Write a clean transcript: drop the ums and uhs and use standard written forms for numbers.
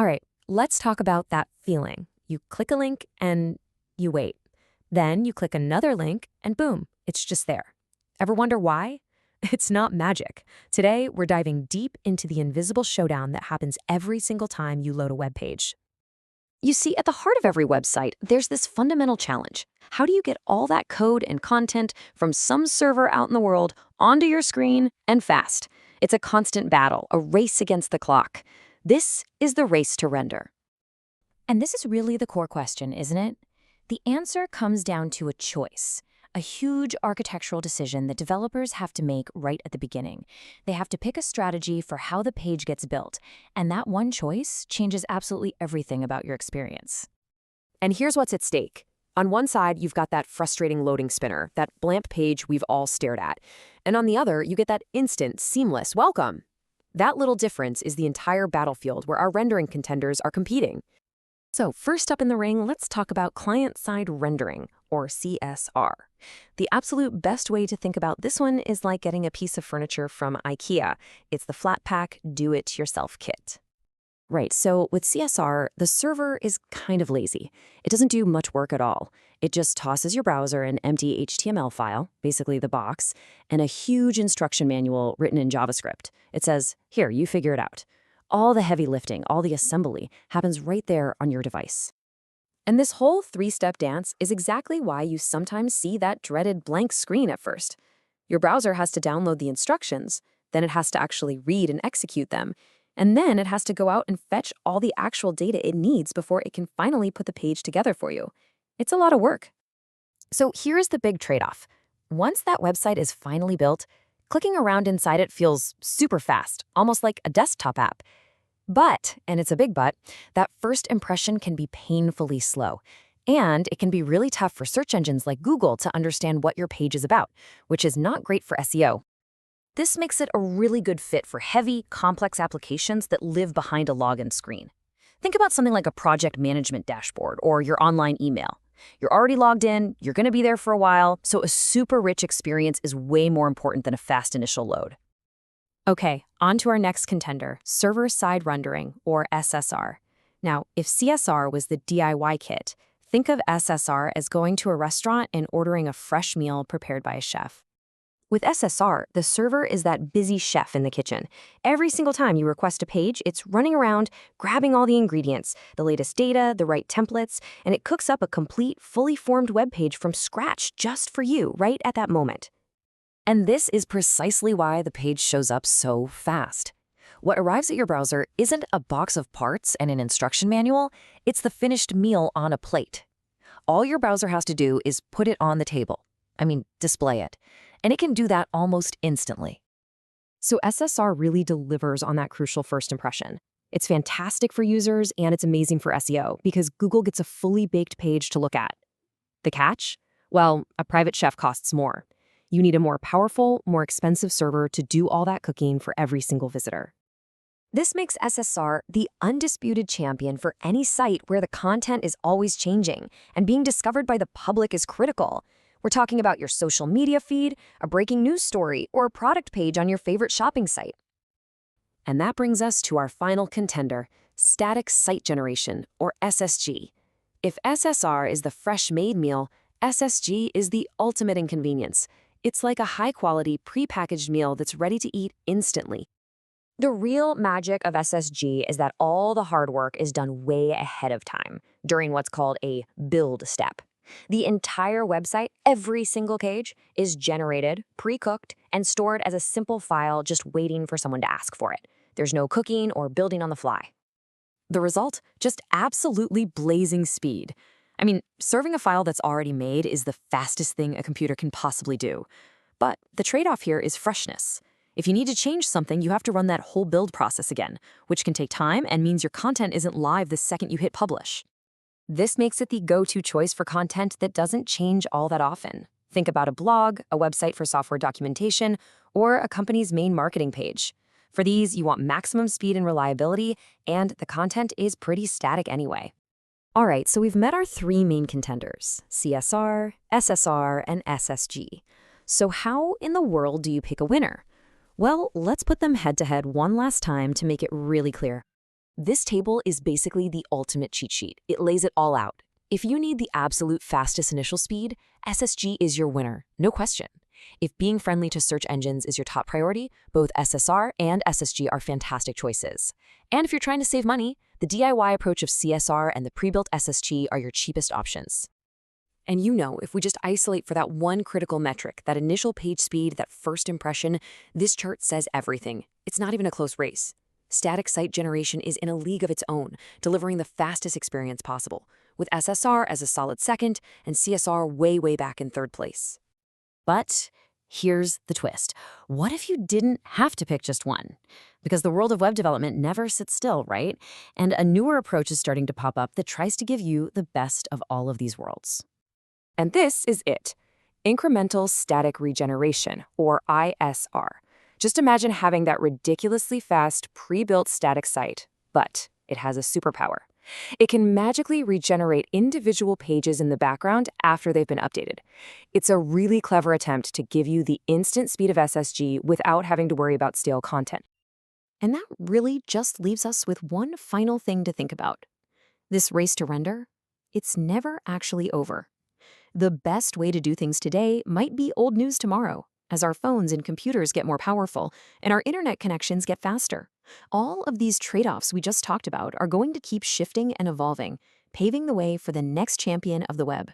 All right, let's talk about that feeling. You click a link and you wait. Then you click another link and boom, it's just there. Ever wonder why? It's not magic. Today, we're diving deep into the invisible showdown that happens every single time you load a web page. You see, at the heart of every website, there's this fundamental challenge. How do you get all that code and content from some server out in the world onto your screen and fast? It's a constant battle, a race against the clock. This is the race to render. And this is really the core question, isn't it? The answer comes down to a choice, a huge architectural decision that developers have to make right at the beginning. They have to pick a strategy for how the page gets built, and that one choice changes absolutely everything about your experience. And here's what's at stake. On one side, you've got that frustrating loading spinner, that blank page we've all stared at. And on the other, you get that instant, seamless welcome. That little difference is the entire battlefield where our rendering contenders are competing. So first up in the ring, let's talk about client-side rendering, or CSR. The absolute best way to think about this one is like getting a piece of furniture from IKEA. It's the flat pack, do-it-yourself kit. Right, so with CSR, the server is kind of lazy. It doesn't do much work at all. It just tosses your browser an empty HTML file, basically the box, and a huge instruction manual written in JavaScript. It says, here, you figure it out. All the heavy lifting, all the assembly, happens right there on your device. And this whole three-step dance is exactly why you sometimes see that dreaded blank screen at first. Your browser has to download the instructions, then it has to actually read and execute them, and then it has to go out and fetch all the actual data it needs before it can finally put the page together for you. It's a lot of work. So here's the big trade-off. Once that website is finally built, clicking around inside it feels super fast, almost like a desktop app. But, and it's a big but, that first impression can be painfully slow. And it can be really tough for search engines like Google to understand what your page is about, which is not great for SEO. This makes it a really good fit for heavy, complex applications that live behind a login screen. Think about something like a project management dashboard or your online email. You're already logged in, you're going to be there for a while, so a super rich experience is way more important than a fast initial load. Okay, on to our next contender, server-side rendering, or SSR. Now, if CSR was the DIY kit, think of SSR as going to a restaurant and ordering a fresh meal prepared by a chef. With SSR, the server is that busy chef in the kitchen. Every single time you request a page, it's running around, grabbing all the ingredients, the latest data, the right templates, and it cooks up a complete, fully formed web page from scratch just for you, right at that moment. And this is precisely why the page shows up so fast. What arrives at your browser isn't a box of parts and an instruction manual, it's the finished meal on a plate. All your browser has to do is put it on the table. Display it. And it can do that almost instantly. So SSR really delivers on that crucial first impression. It's fantastic for users and it's amazing for SEO because Google gets a fully baked page to look at. The catch? Well, a private chef costs more. You need a more powerful, more expensive server to do all that cooking for every single visitor. This makes SSR the undisputed champion for any site where the content is always changing and being discovered by the public is critical. We're talking about your social media feed, a breaking news story, or a product page on your favorite shopping site. And that brings us to our final contender, static site generation, or SSG. If SSR is the fresh-made meal, SSG is the ultimate inconvenience. It's like a high-quality, pre-packaged meal that's ready to eat instantly. The real magic of SSG is that all the hard work is done way ahead of time, during what's called a build step. The entire website, every single page, is generated, pre-cooked, and stored as a simple file just waiting for someone to ask for it. There's no cooking or building on the fly. The result? Just absolutely blazing speed. Serving a file that's already made is the fastest thing a computer can possibly do. But the trade-off here is freshness. If you need to change something, you have to run that whole build process again, which can take time and means your content isn't live the second you hit publish. This makes it the go-to choice for content that doesn't change all that often. Think about a blog, a website for software documentation, or a company's main marketing page. For these, you want maximum speed and reliability, and the content is pretty static anyway. All right, so we've met our three main contenders, CSR, SSR, and SSG. So how in the world do you pick a winner? Well, let's put them head-to-head one last time to make it really clear. This table is basically the ultimate cheat sheet. It lays it all out. If you need the absolute fastest initial speed, SSG is your winner, no question. If being friendly to search engines is your top priority, both SSR and SSG are fantastic choices. And if you're trying to save money, the DIY approach of CSR and the pre-built SSG are your cheapest options. And if we just isolate for that one critical metric, that initial page speed, that first impression, this chart says everything. It's not even a close race. Static site generation is in a league of its own, delivering the fastest experience possible, with SSR as a solid second and CSR way back in third place. But here's the twist. What if you didn't have to pick just one? Because the world of web development never sits still, right? And a newer approach is starting to pop up that tries to give you the best of all of these worlds. And this is it, incremental static regeneration, or ISR. Just imagine having that ridiculously fast, pre-built static site, but it has a superpower. It can magically regenerate individual pages in the background after they've been updated. It's a really clever attempt to give you the instant speed of SSG without having to worry about stale content. And that really just leaves us with one final thing to think about. This race to render, it's never actually over. The best way to do things today might be old news tomorrow, as our phones and computers get more powerful and our internet connections get faster. All of these trade-offs we just talked about are going to keep shifting and evolving, paving the way for the next champion of the web.